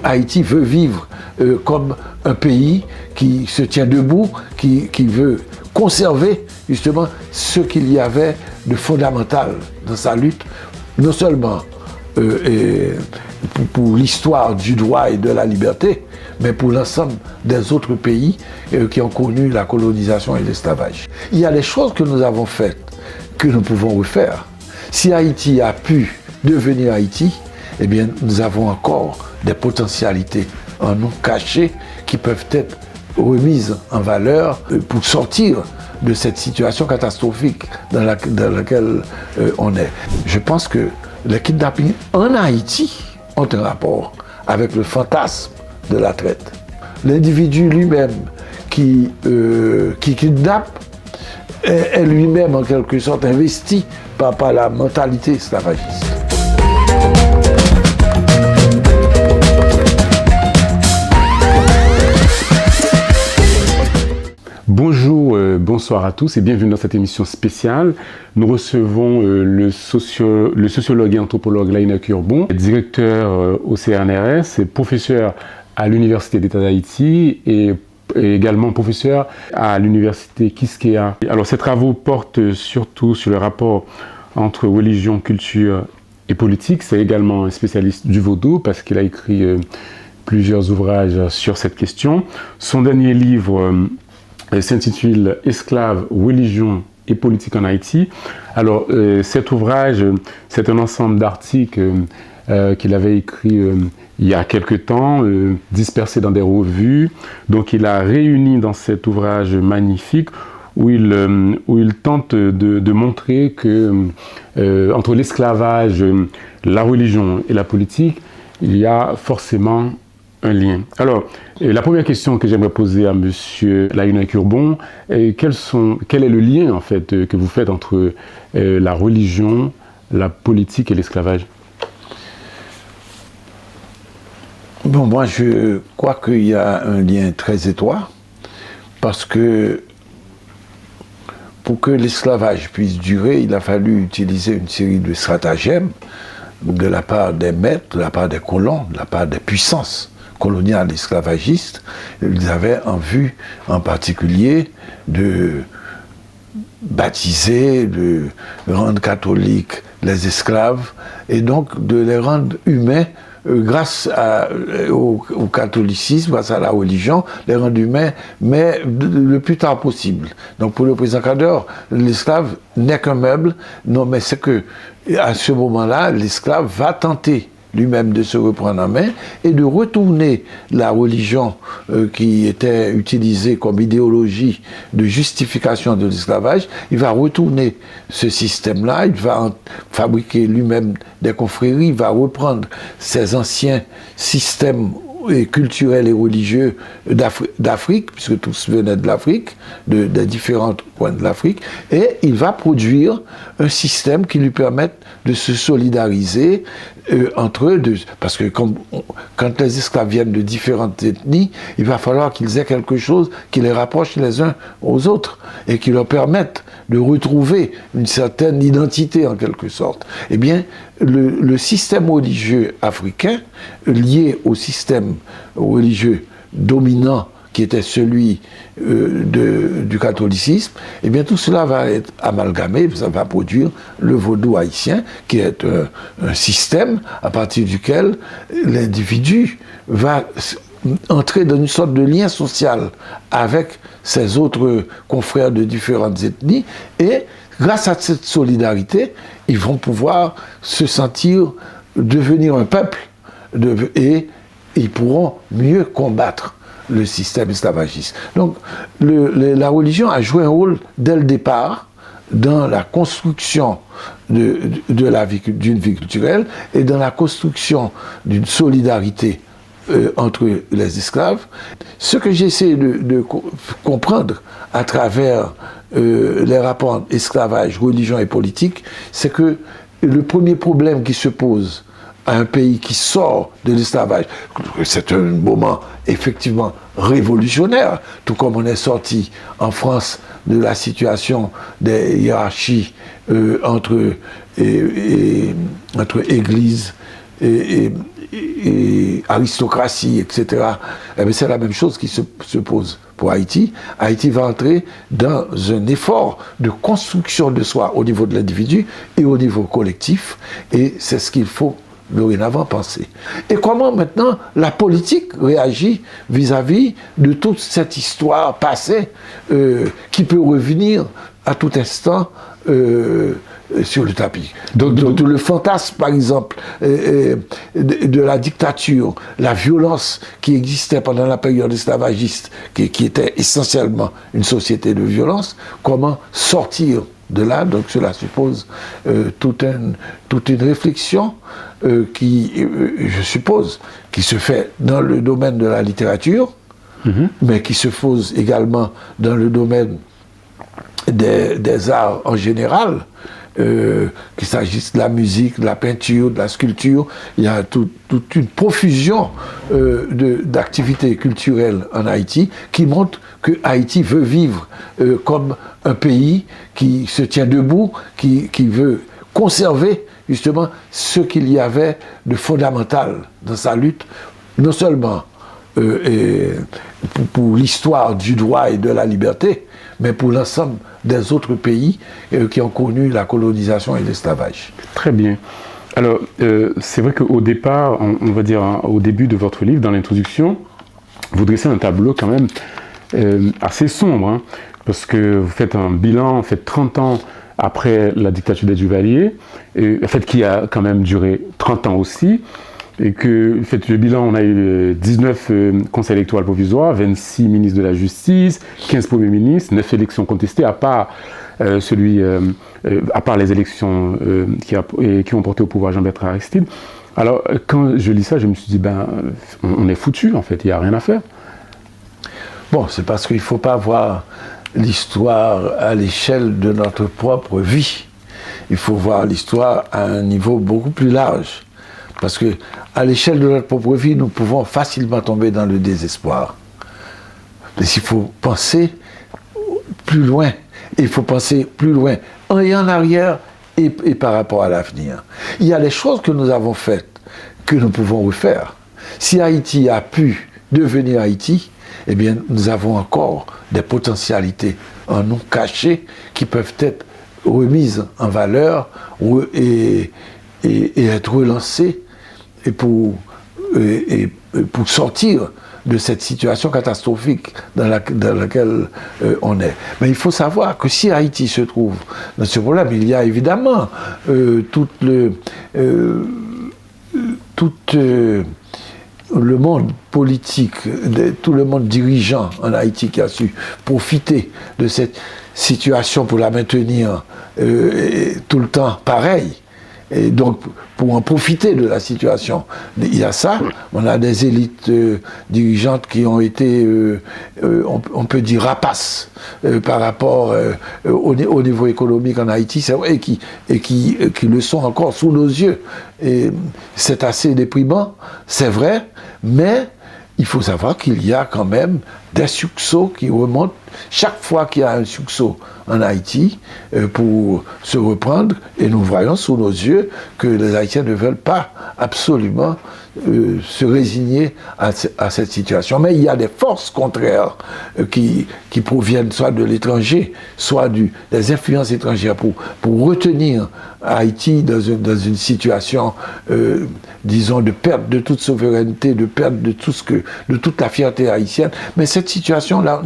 Haïti veut vivre comme un pays qui se tient debout, qui veut conserver justement ce qu'il y avait de fondamental dans sa lutte, non seulement pour l'histoire du droit et de la liberté, mais pour l'ensemble des autres pays qui ont connu la colonisation et l'esclavage. Il y a des choses que nous avons faites que nous pouvons refaire. Si Haïti a pu devenir Haïti, eh bien, nous avons encore des potentialités en nous cachées qui peuvent être remises en valeur pour sortir de cette situation catastrophique dans laquelle on est. Je pense que les kidnappings en Haïti ont un rapport avec le fantasme de la traite. L'individu lui-même qui kidnappe est lui-même en quelque sorte investi par la mentalité esclavagiste. Bonjour, bonsoir à tous et bienvenue dans cette émission spéciale. Nous recevons le sociologue et anthropologue Laina Kurbon, directeur au CNRS, professeur à l'Université d'État d'Haïti et également professeur à l'Université Quisqueya. Alors ces travaux portent surtout sur le rapport entre religion, culture et politique. C'est également un spécialiste du vaudou parce qu'il a écrit plusieurs ouvrages sur cette question. Son dernier livre s'intitule « Esclaves, religion et politique en Haïti ». Alors, cet ouvrage, c'est un ensemble d'articles qu'il avait écrit il y a quelque temps, dispersés dans des revues. Donc, il a réuni dans cet ouvrage magnifique où il tente de montrer que entre l'esclavage, la religion et la politique, il y a forcément un lien. Alors, la première question que j'aimerais poser à M. Laina Kurbon, quel est le lien en fait que vous faites entre la religion, la politique et l'esclavage? Bon, moi je crois qu'il y a un lien très étroit, parce que pour que l'esclavage puisse durer, il a fallu utiliser une série de stratagèmes de la part des maîtres, de la part des colons, de la part des puissances coloniales esclavagistes. Ils avaient en vue en particulier de baptiser, de rendre catholiques les esclaves et donc de les rendre humains grâce au catholicisme, grâce à la religion, les rendre humains, mais le plus tard possible. Donc pour le président Kadeur, l'esclave n'est qu'un meuble, non, mais c'est que à ce moment-là, l'esclave va tenter lui-même de se reprendre en main et de retourner la religion qui était utilisée comme idéologie de justification de l'esclavage. Il va retourner ce système-là, il va fabriquer lui-même des confréries, il va reprendre ces anciens systèmes culturels et religieux d'Afrique, puisque tous venaient de l'Afrique, des différents coins de l'Afrique, et il va produire un système qui lui permette de se solidariser entre eux, parce que quand les esclaves viennent de différentes ethnies, il va falloir qu'ils aient quelque chose qui les rapproche les uns aux autres et qui leur permette de retrouver une certaine identité en quelque sorte. Eh bien, le système religieux africain, lié au système religieux dominant qui était celui du catholicisme, eh bien tout cela va être amalgamé, ça va produire le vaudou haïtien, qui est un système à partir duquel l'individu va entrer dans une sorte de lien social avec ses autres confrères de différentes ethnies, et grâce à cette solidarité, ils vont pouvoir se sentir devenir un peuple, et ils pourront mieux combattre le système esclavagiste. Donc la religion a joué un rôle dès le départ dans la construction d'une vie culturelle et dans la construction d'une solidarité entre les esclaves. Ce que j'essaie de comprendre à travers les rapports esclavage, religion et politique, c'est que le premier problème qui se pose à un pays qui sort de l'esclavage, c'est un moment effectivement révolutionnaire, tout comme on est sorti en France de la situation des hiérarchies entre Église et aristocratie, etc., eh c'est la même chose qui se pose pour Haïti. Haïti va entrer dans un effort de construction de soi au niveau de l'individu et au niveau collectif, et c'est ce qu'il faut dorénavant penser. Et comment maintenant la politique réagit vis-à-vis de toute cette histoire passée qui peut revenir à tout instant sur le tapis. Donc le fantasme, par exemple, de la dictature, la violence qui existait pendant la période esclavagiste, qui était essentiellement une société de violence, comment sortir de là? Donc cela suppose toute une réflexion qui, je suppose, qui se fait dans le domaine de la littérature, mais qui se pose également dans le domaine des arts en général, qu'il s'agisse de la musique, de la peinture, de la sculpture. Il y a toute une profusion d'activités culturelles en Haïti qui montre que Haïti veut vivre comme un pays qui se tient debout, qui veut conserver justement ce qu'il y avait de fondamental dans sa lutte, non seulement pour l'histoire du droit et de la liberté, mais pour l'ensemble des autres pays qui ont connu la colonisation et l'esclavage. Très bien. Alors, c'est vrai qu'au départ, on va dire au début de votre livre, dans l'introduction, vous dressez un tableau quand même assez sombre, hein, parce que vous faites un bilan, vous faites 30 ans après la dictature des Duvalier, en fait, qui a quand même duré 30 ans aussi, et que, faites le bilan, on a eu 19 conseils électoraux provisoires, 26 ministres de la Justice, 15 premiers ministres, 9 élections contestées, à part les élections qui ont porté au pouvoir Jean-Bertrand Aristide. Alors, quand je lis ça, je me suis dit, on est foutu, en fait, il n'y a rien à faire. Bon, c'est parce qu'il ne faut pas voir l'histoire à l'échelle de notre propre vie. Il faut voir l'histoire à un niveau beaucoup plus large. Parce que à l'échelle de notre propre vie, nous pouvons facilement tomber dans le désespoir. Mais il faut penser plus loin. Il faut penser plus loin, en arrière et par rapport à l'avenir. Il y a des choses que nous avons faites, que nous pouvons refaire. Si Haïti a pu devenir Haïti, eh bien, nous avons encore des potentialités en nous cachées qui peuvent être remises en valeur et être relancées pour sortir de cette situation catastrophique dans laquelle on est. Mais il faut savoir que si Haïti se trouve dans ce problème, il y a évidemment tout le monde politique, tout le monde dirigeant en Haïti qui a su profiter de cette situation pour la maintenir tout le temps pareille. Et donc, pour en profiter de la situation, il y a ça. On a des élites dirigeantes qui ont été, on peut dire, rapaces par rapport au niveau économique en Haïti, c'est vrai, et qui le sont encore sous nos yeux. Et c'est assez déprimant, c'est vrai, mais il faut savoir qu'il y a quand même des succès qui remontent chaque fois qu'il y a un succès en Haïti pour se reprendre, et nous voyons sous nos yeux que les Haïtiens ne veulent pas absolument se résigner à cette situation. Mais il y a des forces contraires qui proviennent soit de l'étranger, soit des influences étrangères pour retenir Haïti dans une situation, disons, de perte de toute souveraineté, de perte de toute la fierté haïtienne. Mais cette situation-là,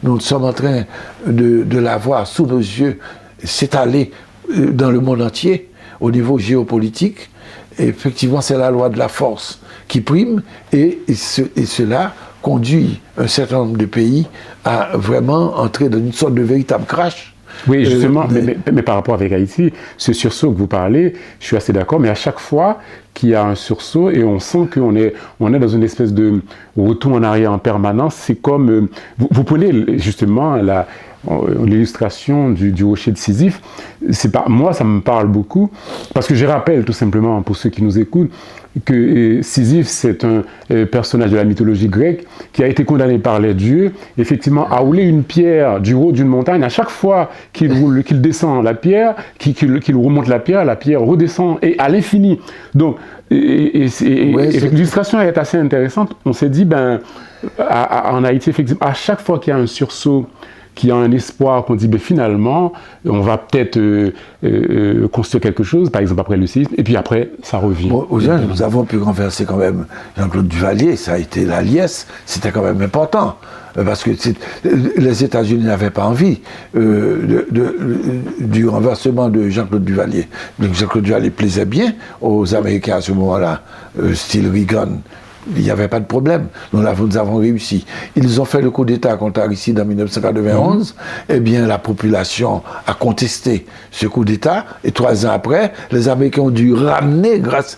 nous sommes en train de la voir sous nos yeux s'étaler dans le monde entier, au niveau géopolitique. Et effectivement, c'est la loi de la force qui prime, et cela conduit un certain nombre de pays à vraiment entrer dans une sorte de véritable crash. Oui, justement, mais par rapport avec Haïti, ce sursaut que vous parlez, je suis assez d'accord, mais à chaque fois qu'il y a un sursaut et on sent qu'on est dans une espèce de retour en arrière en permanence, c'est comme... vous prenez justement l'illustration du rocher de Sisyphe. Moi, ça me parle beaucoup, parce que je rappelle tout simplement, pour ceux qui nous écoutent, que Sisyphe, c'est un personnage de la mythologie grecque qui a été condamné par les dieux, effectivement, à rouler une pierre du haut d'une montagne. À chaque fois qu'il descend la pierre, qu'il remonte la pierre redescend et à l'infini. Donc, l'illustration est assez intéressante. On s'est dit, en Haïti, effectivement, à chaque fois qu'il y a un sursaut, qu'il y a un espoir, qu'on dit, finalement, on va peut-être construire quelque chose, par exemple après le séisme, et puis après, ça revient. Bon, nous avons pu renverser quand même Jean-Claude Duvalier, ça a été la liesse, c'était quand même important. Parce que les États-Unis n'avaient pas envie du renversement de Jean-Claude Duvalier. Donc Jean-Claude Duvalier plaisait bien aux Américains à ce moment-là, style Reagan. Il n'y avait pas de problème. Nous avons réussi. Ils ont fait le coup d'État contre Aristide en 1991. Eh bien, la population a contesté ce coup d'État. Et 3 ans après, les Américains ont dû ramener, grâce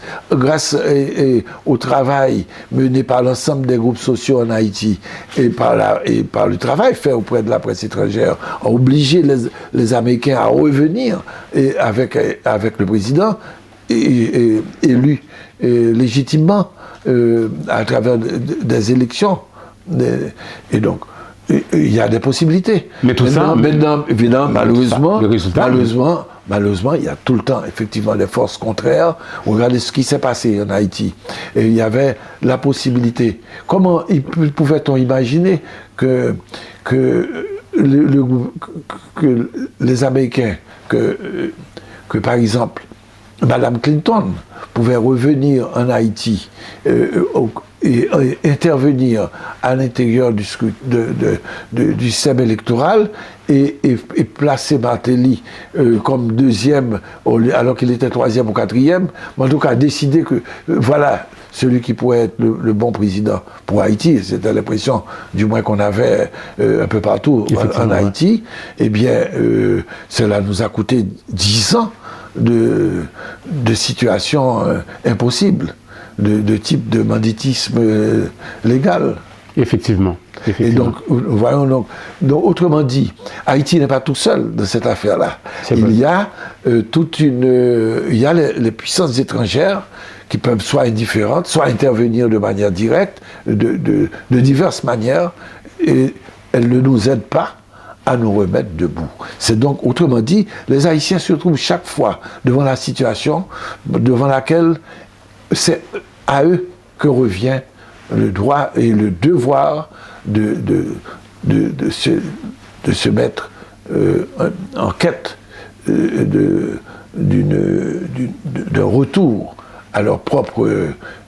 au travail mené par l'ensemble des groupes sociaux en Haïti et par le travail fait auprès de la presse étrangère, ont obligé les Américains à revenir avec le président élu légitimement. À travers des élections. Et donc, il y a des possibilités. Mais tout maintenant, évidemment, malheureusement, il y a tout le temps, effectivement, des forces contraires. Regardez ce qui s'est passé en Haïti. Et il y avait la possibilité. Comment pouvait-on imaginer que les Américains, que par exemple, Madame Clinton pouvait revenir en Haïti et intervenir à l'intérieur du système électoral et placer Martelly comme deuxième alors qu'il était 3e ou 4e, mais en tout cas décider que voilà celui qui pourrait être le bon président pour Haïti. C'était l'impression du moins qu'on avait un peu partout en Haïti. Eh bien, cela nous a coûté 10 ans de situations impossibles, de type de banditisme légal. Effectivement. Et donc, voyons donc, autrement dit, Haïti n'est pas tout seul dans cette affaire-là. Il y a les puissances étrangères qui peuvent soit indifférentes, soit intervenir de manière directe, de diverses manières, et elles ne nous aident pas à nous remettre debout. C'est donc, autrement dit, les Haïtiens se trouvent chaque fois devant la situation devant laquelle c'est à eux que revient le droit et le devoir de se mettre en quête d'un retour à leur propre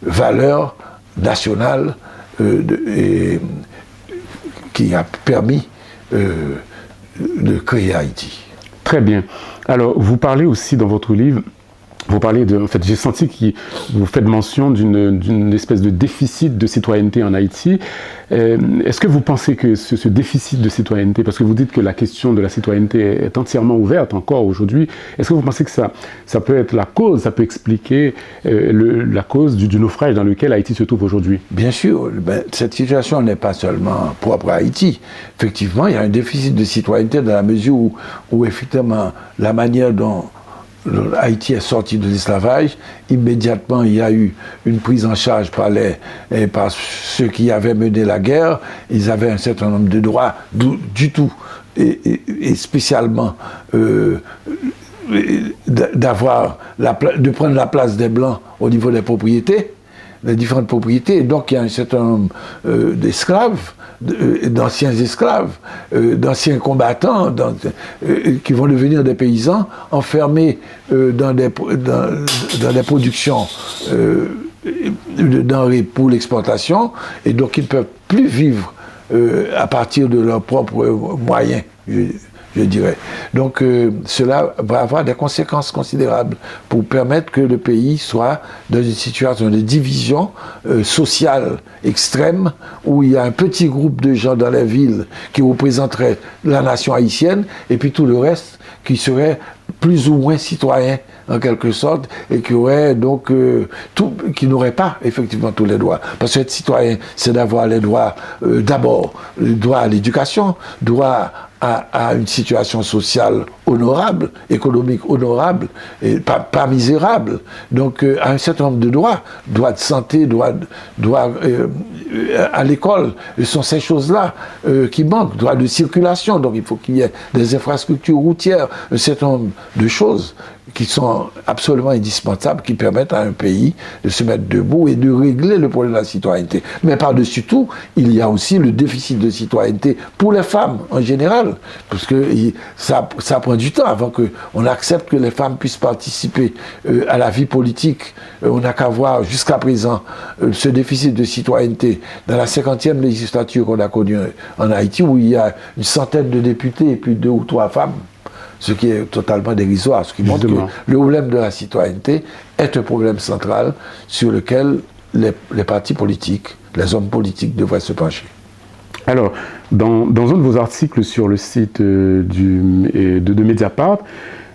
valeur nationale qui a permis de créer Haïti. Très bien. Alors, vous parlez aussi dans votre livre, en fait, j'ai senti que vous faites mention d'une espèce de déficit de citoyenneté en Haïti. Est-ce que vous pensez que ce déficit de citoyenneté, parce que vous dites que la question de la citoyenneté est entièrement ouverte encore aujourd'hui, est-ce que vous pensez que ça peut être la cause, ça peut expliquer la cause du naufrage dans lequel Haïti se trouve aujourd'hui? Bien sûr, cette situation n'est pas seulement propre à Haïti. Effectivement, il y a un déficit de citoyenneté dans la mesure où effectivement, la manière dont Haïti est sorti de l'esclavage, immédiatement il y a eu une prise en charge par ceux qui avaient mené la guerre. Ils avaient un certain nombre de droits du tout, et spécialement de prendre la place des Blancs au niveau des propriétés, les différentes propriétés. Et donc il y a un certain nombre d'esclaves, d'anciens esclaves, d'anciens combattants qui vont devenir des paysans enfermés dans des productions de denrées pour l'exportation, et donc ils ne peuvent plus vivre à partir de leurs propres moyens, je dirais. Donc cela va avoir des conséquences considérables pour permettre que le pays soit dans une situation de division sociale extrême, où il y a un petit groupe de gens dans la ville qui représenteraient la nation haïtienne, et puis tout le reste qui serait plus ou moins citoyen en quelque sorte, et qui aurait donc qui n'aurait pas effectivement tous les droits. Parce que être citoyen, c'est d'avoir les droits d'abord, le droit à l'éducation, droit à une situation sociale honorable, économique honorable, et pas misérable. Donc à un certain nombre de droits de santé, droit à l'école, ce sont ces choses-là qui manquent, droit de circulation, donc il faut qu'il y ait des infrastructures routières, un certain nombre de choses qui sont absolument indispensables, qui permettent à un pays de se mettre debout et de régler le problème de la citoyenneté. Mais par-dessus tout, il y a aussi le déficit de citoyenneté pour les femmes en général, parce que ça prend du temps avant qu'on accepte que les femmes puissent participer à la vie politique. On n'a qu'à voir jusqu'à présent ce déficit de citoyenneté dans la 50e législature qu'on a connue en Haïti, où il y a une centaine de députés et puis 2 ou 3 femmes. Ce qui est totalement dérisoire, ce qui montre que le problème de la citoyenneté est un problème central sur lequel les partis politiques, les hommes politiques devraient se pencher. Alors, dans un de vos articles sur le site de Mediapart,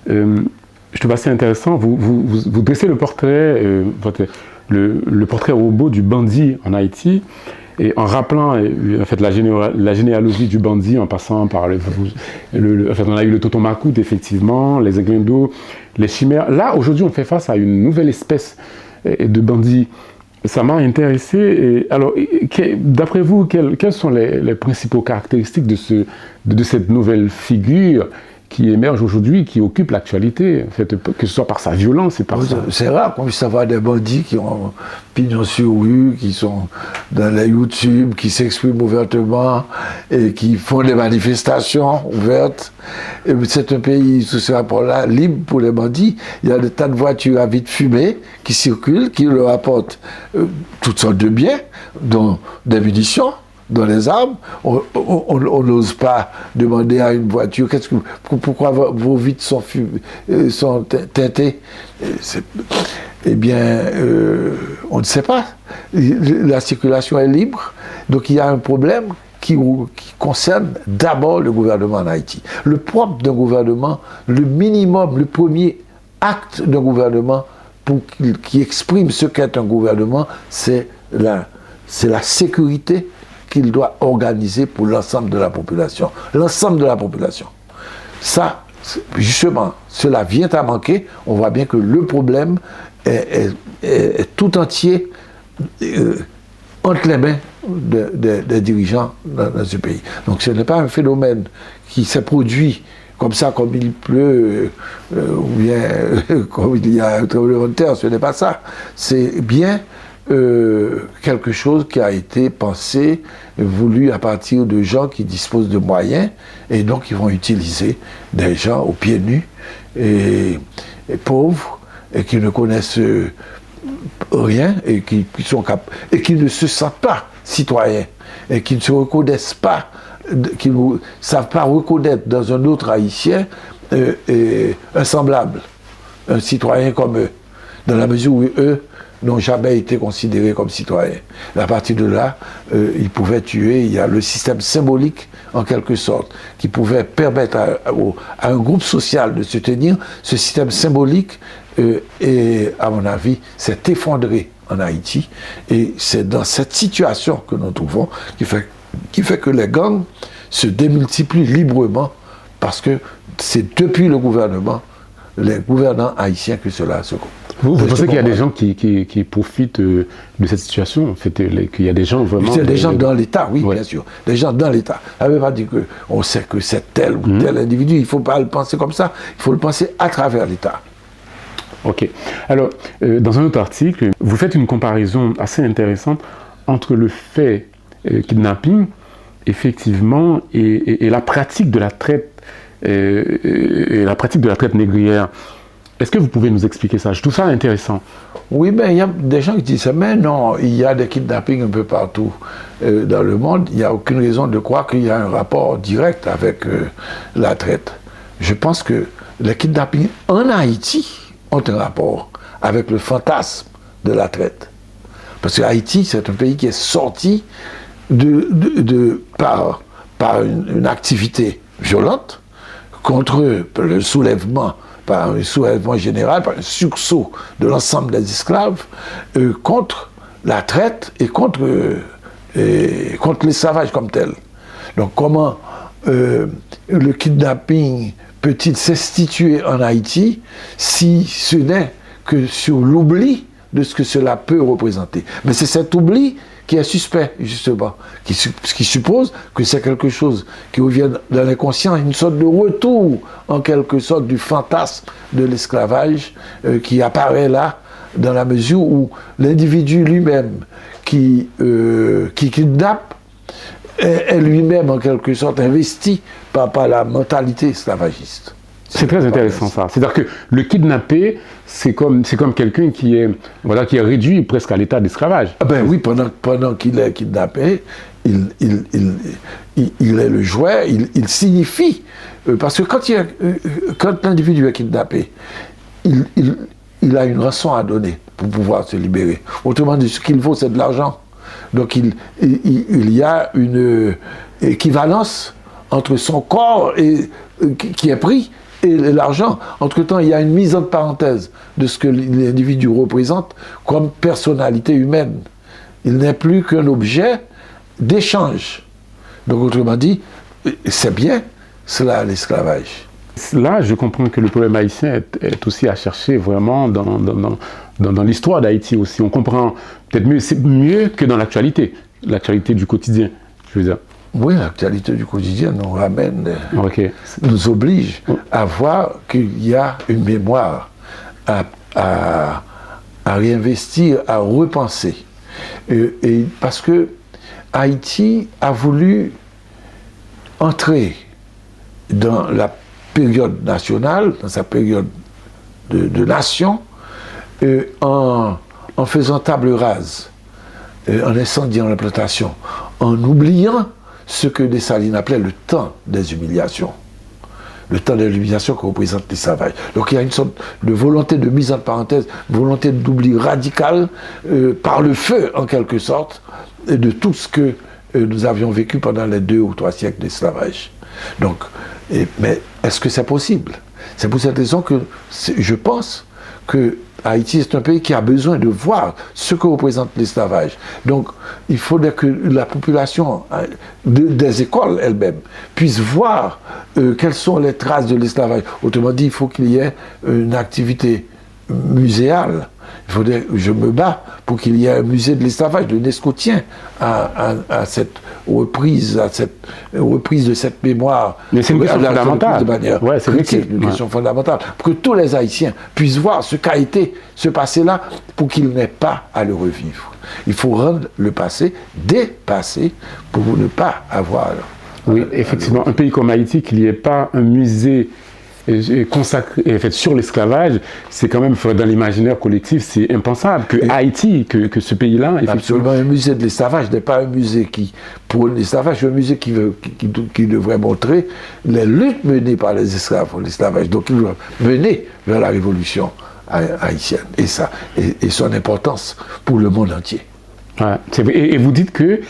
je trouve assez intéressant, vous dressez le portrait, le portrait robot du bandit en Haïti, et en rappelant en fait, la généalogie du bandit en passant par en fait, on a eu le Tonton Macoute, effectivement, les Inglindos, les chimères. Là, aujourd'hui, on fait face à une nouvelle espèce de bandits. Ça m'a intéressé. Et alors, d'après vous, quelles sont les principales caractéristiques de cette nouvelle figure qui émerge aujourd'hui, qui occupe l'actualité, en fait, que ce soit par sa violence et par ça. C'est rare qu'on puisse avoir des bandits qui ont pignon sur rue, qui sont dans les YouTube, qui s'expriment ouvertement et qui font des manifestations ouvertes. C'est un pays, sous ce rapport-là, libre pour les bandits. Il y a des tas de voitures à vide fumée qui circulent, qui leur apportent toutes sortes de biens, dont des munitions, dans les armes. On n'ose pas demander à une voiture pourquoi vos vitres sont teintées. Eh bien, on ne sait pas. La circulation est libre, donc il y a un problème qui concerne d'abord le gouvernement en Haïti. Le propre d'un gouvernement, le minimum, le premier acte d'un gouvernement qui exprime ce qu'est un gouvernement, c'est la sécurité qu'il doit organiser pour l'ensemble de la population. L'ensemble de la population. Ça, justement, cela vient à manquer. On voit bien que le problème est tout entier entre les mains des dirigeants dans ce pays. Donc ce n'est pas un phénomène qui s'est produit comme ça, comme il pleut, ou bien comme il y a un tremblement de terre. Ce n'est pas ça. C'est bien quelque chose qui a été pensé, voulu à partir de gens qui disposent de moyens et donc ils vont utiliser des gens aux pieds nus et pauvres et qui ne connaissent rien et qui ne se sentent pas citoyens et qui ne se reconnaissent pas, qui ne savent pas reconnaître dans un autre Haïtien un semblable, un citoyen comme eux, dans la mesure où eux n'ont jamais été considérés comme citoyens. À partir de là, ils pouvaient tuer. Il y a le système symbolique, en quelque sorte, qui pouvait permettre à un groupe social de se tenir. Ce système symbolique, à mon avis, s'est effondré en Haïti. Et c'est dans cette situation que nous trouvons qui fait que les gangs se démultiplient librement parce que c'est depuis le gouvernement, les gouvernants haïtiens que cela se compte. Vous pensez qu'il y a des gens qui profitent de cette situation, en fait, qu'il y a des gens vraiment... Il y a des gens dans l'État, oui, bien sûr. Des gens dans l'État. Ça ne veut pas dire qu'on sait que c'est tel ou tel individu. Il ne faut pas le penser comme ça. Il faut le penser à travers l'État. Ok. Alors, dans un autre article, vous faites une comparaison assez intéressante entre le fait kidnapping, effectivement, et la pratique de la traite, et la pratique de la traite négrière. Est-ce que vous pouvez nous expliquer ça? Je trouve ça intéressant. Oui, mais il y a des gens qui disent ça, mais non, il y a des kidnappings un peu partout dans le monde. Il n'y a aucune raison de croire qu'il y a un rapport direct avec la traite. Je pense que les kidnappings en Haïti ont un rapport avec le fantasme de la traite. Parce que Haïti, c'est un pays qui est sorti par une activité violente contre le soulèvement, par un soulèvement général, par un sursaut de l'ensemble des esclaves contre la traite et contre l'esclavage comme tel. Donc comment le kidnapping peut-il s'instituer en Haïti si ce n'est que sur l'oubli de ce que cela peut représenter? Mais c'est cet oubli qui est suspect, justement, qui suppose que c'est quelque chose qui revient dans l'inconscient, une sorte de retour, en quelque sorte, du fantasme de l'esclavage qui apparaît là, dans la mesure où l'individu lui-même qui kidnappe est lui-même, en quelque sorte, investi par la mentalité esclavagiste. C'est très intéressant ça. C'est-à-dire que le kidnappé, c'est comme quelqu'un qui est réduit presque à l'état d'esclavage. Ah ben oui, pendant qu'il est kidnappé, il est le jouet, il signifie. Parce que quand l'individu est kidnappé, il a une rançon à donner pour pouvoir se libérer. Autrement dit, ce qu'il faut, c'est de l'argent. Donc il y a une équivalence entre son corps qui est pris et l'argent. Entre-temps, il y a une mise en parenthèse de ce que l'individu représente comme personnalité humaine. Il n'est plus qu'un objet d'échange. Donc, autrement dit, c'est bien cela, l'esclavage. Là, je comprends que le problème haïtien est aussi à chercher vraiment dans l'histoire d'Haïti aussi. On comprend peut-être mieux, c'est mieux que dans l'actualité du quotidien, je veux dire. Oui, l'actualité du quotidien nous ramène, Okay. nous oblige à voir qu'il y a une mémoire à réinvestir, à repenser. Et parce que Haïti a voulu entrer dans la période nationale, dans sa période de nation, en faisant table rase, en incendiant l'implantation, en oubliant ce que Dessalines appelait le temps des humiliations. Le temps des humiliations que représente l'esclavage. Donc il y a une sorte de volonté de mise en parenthèse, volonté d'oubli radical, par le feu en quelque sorte, de tout ce que nous avions vécu pendant les 2 ou 3 siècles d'esclavage. Donc, mais est-ce que c'est possible? C'est pour cette raison que je pense que Haïti est un pays qui a besoin de voir ce que représente l'esclavage. Donc, il faudrait que la population des écoles elles-mêmes puisse voir quelles sont les traces de l'esclavage. Autrement dit, il faut qu'il y ait une activité muséale. Je me bats pour qu'il y ait un musée de l'esclavage. L'UNESCO tient à cette reprise de cette mémoire. Mais c'est une question fondamentale. Ouais, c'est une question fondamentale. Pour que tous les Haïtiens puissent voir ce qu'a été ce passé-là, pour qu'ils n'aient pas à le revivre. Il faut rendre le passé dépassé pour ne pas avoir. Oui, effectivement, un pays comme Haïti, qu'il n'y ait pas un musée consacré, en fait, sur l'esclavage, c'est quand même, dans l'imaginaire collectif, c'est impensable que Haïti, que ce pays-là... Absolument, un musée de l'esclavage n'est pas un musée qui, pour l'esclavage, un musée qui devrait montrer les luttes menées par les esclaves pour l'esclavage, donc il doit mener vers la révolution haïtienne, et son importance pour le monde entier. Ouais, c'est vrai. Et vous dites que,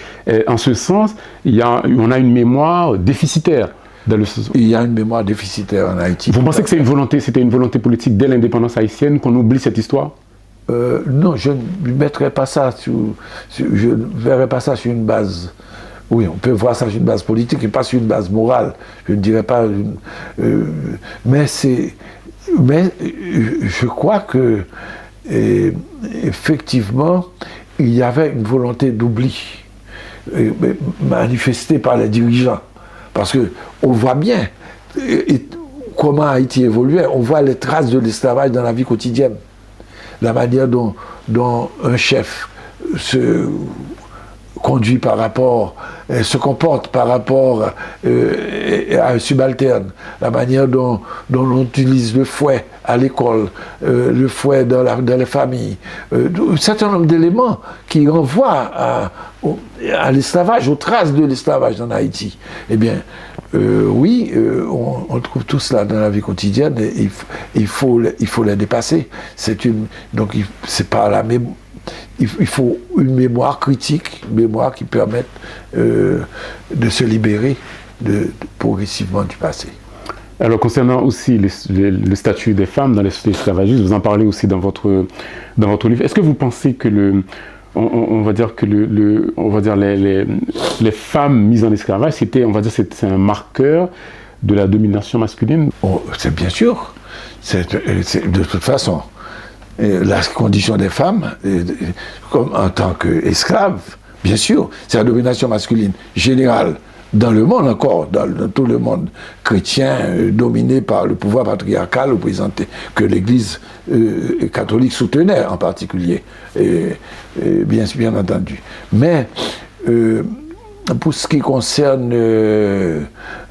en ce sens, on a une mémoire déficitaire. Il y a une mémoire déficitaire en Haïti. Vous pensez que c'était une volonté politique dès l'indépendance haïtienne qu'on oublie cette histoire? Non, je ne mettrais pas ça je ne verrais pas ça sur une base. Oui, on peut voir ça sur une base politique et pas sur une base morale. Je ne dirais pas. Mais je crois que effectivement, il y avait une volonté d'oubli manifestée par les dirigeants. Parce qu'on voit bien comment Haïti évoluait, on voit les traces de l'esclavage dans la vie quotidienne. La manière dont un chef se conduit se comporte par rapport à un subalterne, la manière dont on utilise le fouet à l'école, le fouet dans les familles, un certain nombre d'éléments qui renvoient à l'esclavage, aux traces de l'esclavage en Haïti. Eh bien, oui, on trouve tout cela dans la vie quotidienne et il faut les dépasser. Donc, c'est pas la même. Il faut une mémoire critique, une mémoire qui permette de se libérer progressivement du passé. Alors, concernant aussi le statut des femmes dans les sociétés esclavagistes, vous en parlez aussi dans votre livre. Est-ce que vous pensez que les femmes mises en esclavage, c'est un marqueur de la domination masculine? C'est bien sûr. De toute façon. La condition des femmes, comme en tant qu'esclaves, bien sûr, c'est la domination masculine générale dans le monde encore, dans tout le monde chrétien dominé par le pouvoir patriarcal représenté, que l'Église catholique soutenait en particulier, bien entendu. Mais pour ce qui concerne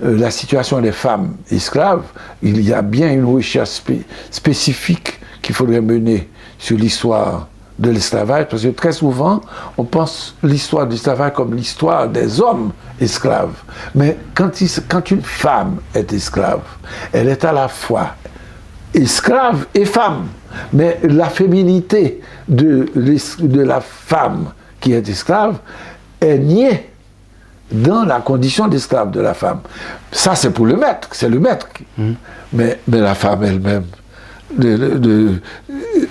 la situation des femmes esclaves, il y a bien une recherche spécifique qu'il faudrait mener sur l'histoire de l'esclavage, parce que très souvent, on pense l'histoire de l'esclavage comme l'histoire des hommes esclaves. Mais quand une femme est esclave, elle est à la fois esclave et femme. Mais la féminité de la femme qui est esclave est niée dans la condition d'esclave de la femme. Ça, c'est pour le maître, c'est le maître. Mais la femme elle-même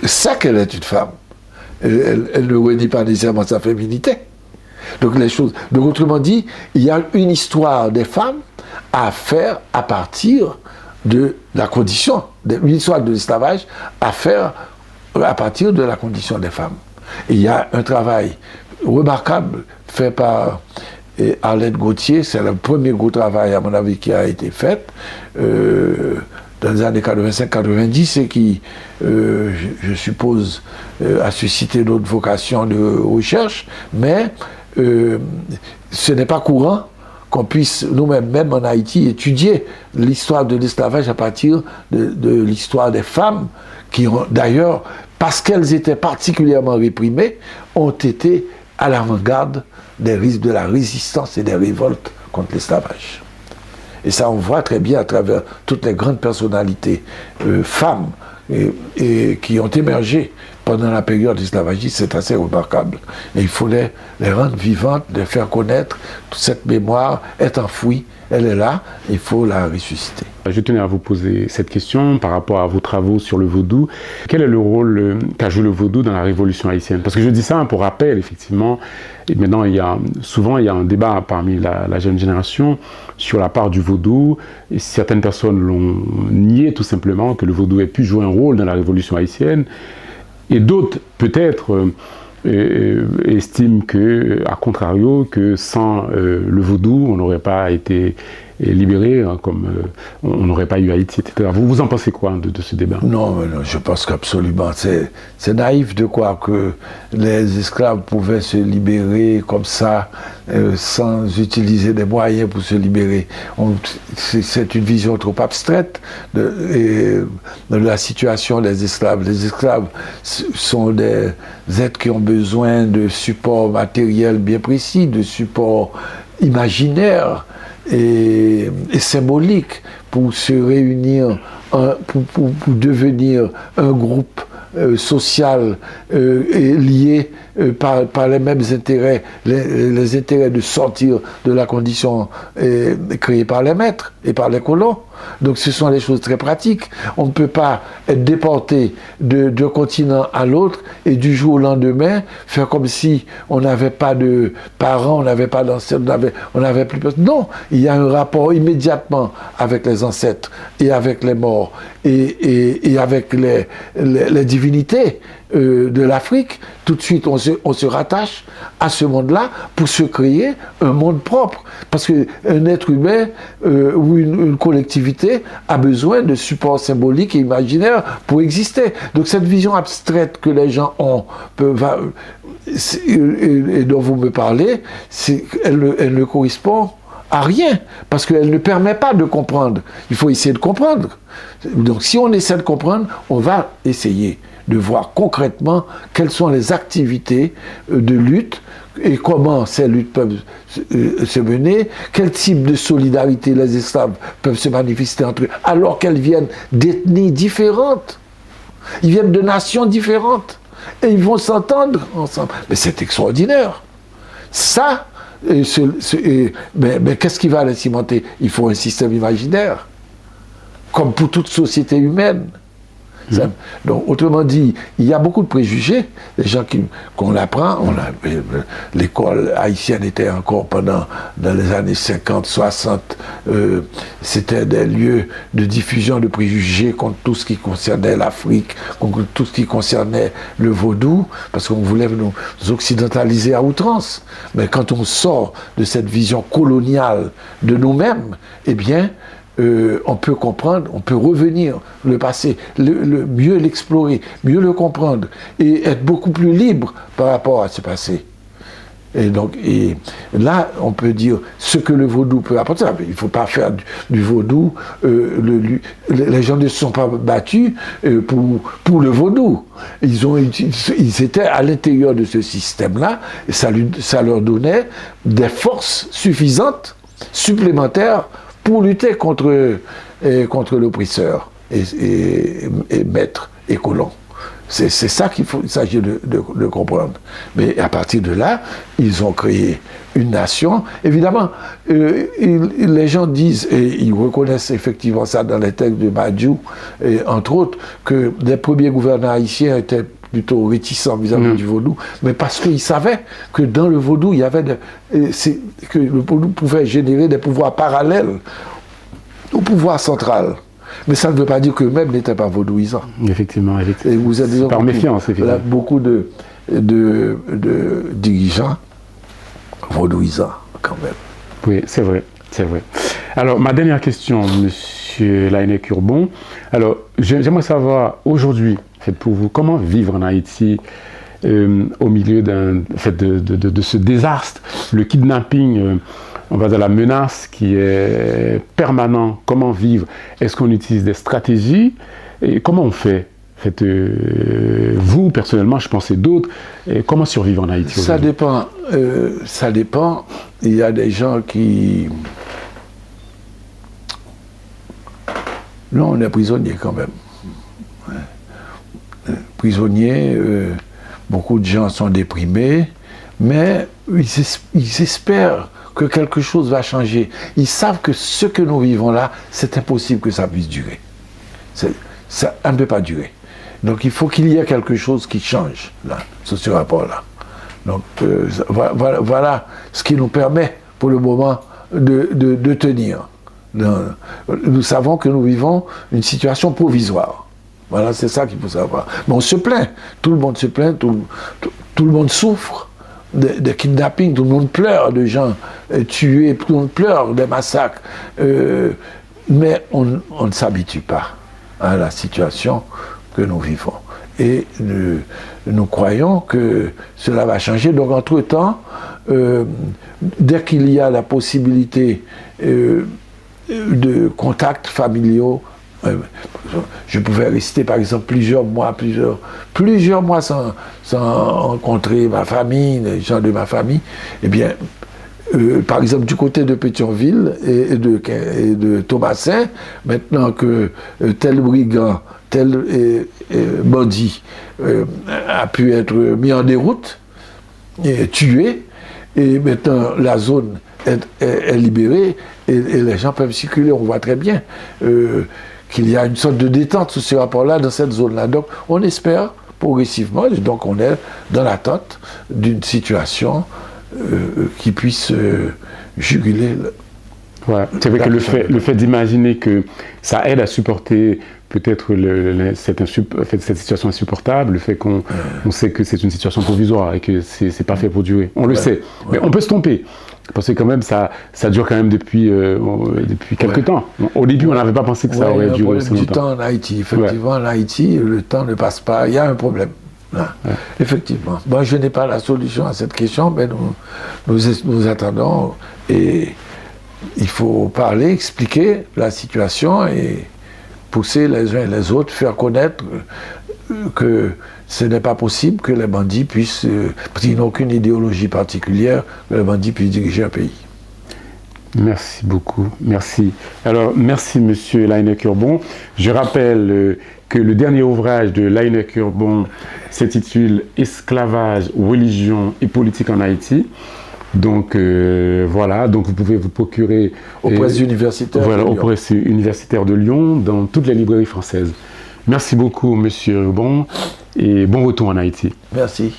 sait qu'elle est une femme. Elle ne renie pas nécessairement sa féminité. Donc les choses. Donc autrement dit, il y a une histoire des femmes à faire à partir de la condition, une histoire de l'esclavage à faire à partir de la condition des femmes. Et il y a un travail remarquable fait par Arlette Gauthier, c'est le premier gros travail à mon avis qui a été fait dans les années 85-90 et qui, je suppose, a suscité d'autres vocations de recherche, mais ce n'est pas courant qu'on puisse nous-mêmes, même en Haïti, étudier l'histoire de l'esclavage à partir de l'histoire des femmes qui ont, d'ailleurs, parce qu'elles étaient particulièrement réprimées, ont été à l'avant-garde de la résistance et des révoltes contre l'esclavage. Et ça, on voit très bien à travers toutes les grandes personnalités femmes et qui ont émergé pendant la période esclavagiste, c'est assez remarquable. Et il faut les rendre vivantes, les faire connaître. Toute cette mémoire est enfouie, elle est là, il faut la ressusciter. Je tenais à vous poser cette question par rapport à vos travaux sur le vaudou. Quel est le rôle qu'a joué le vaudou dans la révolution haïtienne? Parce que je dis ça pour rappel, effectivement. Et maintenant, souvent, il y a un débat parmi la jeune génération sur la part du vaudou. Et certaines personnes l'ont nié tout simplement, que le vaudou ait pu jouer un rôle dans la révolution haïtienne. Et d'autres, peut-être, estiment que, à contrario, que sans le vaudou, on n'aurait pas été libéré, hein, comme on n'aurait pas eu Haïti, etc. Vous en pensez quoi de ce débat? Non, je pense qu'absolument. C'est naïf de croire que les esclaves pouvaient se libérer comme ça, sans utiliser des moyens pour se libérer. C'est une vision trop abstraite de la situation des esclaves. Les esclaves sont des êtres qui ont besoin de supports matériels bien précis, de supports imaginaires et symboliques pour se réunir, pour devenir un groupe social lié par les mêmes intérêts, les intérêts de sortir de la condition créée par les maîtres et par les colons. Donc ce sont des choses très pratiques. On ne peut pas être déporté d'un continent à l'autre et du jour au lendemain faire comme si on n'avait pas de parents, on n'avait pas d'ancêtres, on n'avait plus personne. Non, il y a un rapport immédiatement avec les ancêtres et avec les morts et avec les divinités de l'Afrique. Tout de suite, on se rattache à ce monde-là pour se créer un monde propre. Parce qu'un être humain ou une collectivité a besoin de supports symboliques et imaginaires pour exister. Donc cette vision abstraite que les gens ont, et dont vous me parlez, elle ne correspond à rien, parce qu'elle ne permet pas de comprendre. Il faut essayer de comprendre. Donc si on essaie de comprendre, on va essayer de voir concrètement quelles sont les activités de lutte et comment ces luttes peuvent se mener, quel type de solidarité les esclaves peuvent se manifester entre eux, alors qu'elles viennent d'ethnies différentes. Ils viennent de nations différentes et ils vont s'entendre ensemble. Mais c'est extraordinaire. Ça, mais qu'est-ce qui va les cimenter? Il faut un système imaginaire, comme pour toute société humaine. Donc, autrement dit, il y a beaucoup de préjugés. Les gens qu'on apprend, l'école haïtienne était encore dans les années 50, 60, c'était des lieux de diffusion de préjugés contre tout ce qui concernait l'Afrique, contre tout ce qui concernait le vaudou, parce qu'on voulait nous occidentaliser à outrance. Mais quand on sort de cette vision coloniale de nous-mêmes, eh bien, on peut comprendre, on peut revenir le passé, mieux l'explorer, mieux le comprendre et être beaucoup plus libre par rapport à ce passé. Et donc, là, on peut dire ce que le vaudou peut apporter. Il ne faut pas faire du vaudou. Les gens ne se sont pas battus pour le vaudou. Ils étaient à l'intérieur de ce système-là et ça leur donnait des forces suffisantes, supplémentaires, pour lutter contre l'oppresseur et maître et colon. C'est ça qu'il s'agit de comprendre. Mais à partir de là, ils ont créé une nation. Évidemment, les gens disent, et ils reconnaissent effectivement ça dans les textes de Badiou, entre autres, que les premiers gouverneurs haïtiens étaient plutôt réticents vis-à-vis du vaudou, mais parce qu'ils savaient que dans le vaudou, il y avait que le vaudou pouvait générer des pouvoirs parallèles au pouvoir central. Mais ça ne veut pas dire qu'eux-mêmes n'étaient pas vaudouisants. Effectivement. Et vous êtes par méfiance, effectivement. Beaucoup de dirigeants vaudouisants, quand même. Oui, c'est vrai. Alors, ma dernière question, M. Laënnec-Urbon. Alors, j'aimerais savoir, aujourd'hui, pour vous, comment vivre en Haïti au milieu de ce désastre, le kidnapping, on va dire la menace qui est permanente. Comment vivre? Est-ce qu'on utilise des stratégies? Et comment on fait? Vous, personnellement, je pense et d'autres, comment survivre en Haïti? Ça dépend. Ça dépend. Il y a des gens qui... Non, on est prisonnier quand même. Prisonniers, beaucoup de gens sont déprimés, mais ils espèrent que quelque chose va changer. Ils savent que ce que nous vivons là, c'est impossible que ça puisse durer. Ça ne peut pas durer. Donc il faut qu'il y ait quelque chose qui change, là, sur ce rapport-là. Donc voilà ce qui nous permet, pour le moment, de tenir. Nous savons que nous vivons une situation provisoire. Voilà, c'est ça qu'il faut savoir. Mais on se plaint. Tout le monde se plaint, tout le monde souffre de kidnapping, tout le monde pleure de gens tués, tout le monde pleure des massacres. Mais on ne s'habitue pas à la situation que nous vivons. Et nous croyons que cela va changer. Donc, entre-temps, dès qu'il y a la possibilité de contacts familiaux, je pouvais rester, par exemple, plusieurs mois sans rencontrer ma famille, les gens de ma famille. Eh bien, par exemple, du côté de Pétionville et de Thomasin, maintenant que tel brigand, tel bandit a pu être mis en déroute, et tué, et maintenant la zone est libérée et les gens peuvent circuler. On voit très bien qu'il y a une sorte de détente sur ce rapport-là dans cette zone-là. Donc on espère progressivement, donc on est dans l'attente d'une situation qui puisse juguler. Voilà. C'est vrai que le fait d'imaginer que ça aide à supporter peut-être cette situation insupportable, le fait qu'on sait que c'est une situation provisoire et que c'est pas fait pour durer. On le sait, mais on peut se tromper. Parce que quand même, ça dure quand même depuis quelques temps. Au début, on n'avait pas pensé que ça aurait duré aussi longtemps. Du temps en Haïti, effectivement, en Haïti, le temps ne passe pas. Il y a un problème. Effectivement. Moi, je n'ai pas la solution à cette question, mais nous attendons. Et il faut parler, expliquer la situation et pousser les uns et les autres, faire connaître que ce n'est pas possible que les bandits puissent, parce qu'ils n'ont aucune idéologie particulière, que les bandits puissent diriger un pays. Merci beaucoup, merci. Alors, merci Monsieur Laënnec-Urbon. Je rappelle que le dernier ouvrage de Laënnec-Urbon s'intitule « Esclavage, religion et politique en Haïti ». Donc voilà, donc vous pouvez vous procurer au presse universitaire. Voilà, au presse universitaire de Lyon, dans toutes les librairies françaises. Merci beaucoup, Monsieur Bon, et bon retour en Haïti. Merci.